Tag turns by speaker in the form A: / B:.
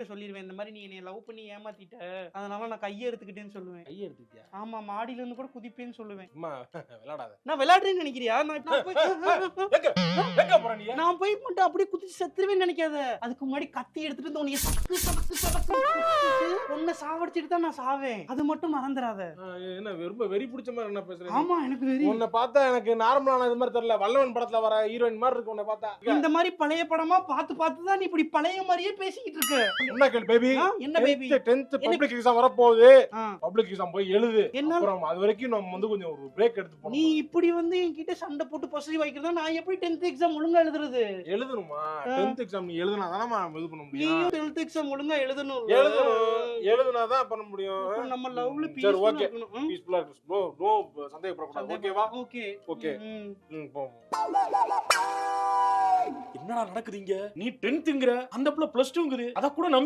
A: சொல்லிருவேன். இந்த மாதிரி நீ என்னை லவ் பண்ணி ஏமாத்திட்ட, அதனால நான் கையை எடுத்துக்கிட்டேன்னு சொல்லுவேன்.
B: கையை எடுத்துக்கிட்டியா?
A: ஆமா, மாடியில இருந்து கூட குதிப்பேன்னு சொல்லுவேன்.
B: அம்மா விளையாடாத.
A: நான் விளையாடுறேன்னு நினைக்கிறியா? நான் போய் மட்டும் அப்படியே குதிச்சு செத்துருவேன்னு நினைக்காத. அதுக்கு முன்னாடி கத்தி எடுத்துட்டு உன்னைய சக்கு சக்கு சக்கு உன்னை சாவடிச்சிட்டு தான் நான் சாவேன். அது மட்டும் மறந்துடாத.
B: என்ன ரொம்ப வெறி பிடிச்ச மாதிரி என்ன பேசுறேன்?
A: ஆமா, எனக்கு வெறி.
B: உன்னை பார்த்தா எனக்கு நார்மலான இது மாதிரி தெரியல. வல்லவன் படத்துல வர ஹீரோயின் மாதிரி இருக்கு உன்னை பார்த்தா. இந்த
A: மாதிரி பழைய படமா பார்த்து பார்த்து தான் நீ இப்படி பழைய மாதிரியே பேசிக்கிட்டு இருக்க.
B: என்ன கேள் பேபி?
A: என்ன பேபி?
B: 10th பப்ளிக் எக்ஸாம் வர போகுது. பப்ளிக் எக்ஸாம் போய் எழுது. அப்புறம் அது வரைக்கும் நம்ம வந்து கொஞ்சம் ஒரு பிரேக் எடுத்து போறோம்.
A: நீ இப்படி வந்து என்கிட்ட சண்டை போட்டு பொசசிவ் ஆயிக்கிறதா நான் எப்படி 10th எக்ஸாம் ஒழுங்கா எழுதுறது?
B: எழுதணுமா? 10th எக்ஸாம் நீ எழுதுனா தான இது பண்ண முடியும்.
A: நீ 10th எக்ஸாம் ஒழுங்கா எழுதணும்.
B: எழுதுனா தான் பண்ண முடியும்.
A: நம்ம லவ்ல பீஸ்ஃபுல்லா இருக்கணும்.
B: பீஸ்ஃபுல்லா இருக்கணும். நோ சந்தேகப்படக்கூடாது. ஓகேவா?
A: ஓகே.
B: ஓகே. போ.
C: என்னடா நடக்குதுங்க? நீ 10th ங்கற அந்த புள்ள +2 ங்குது. அத கூட நம்பி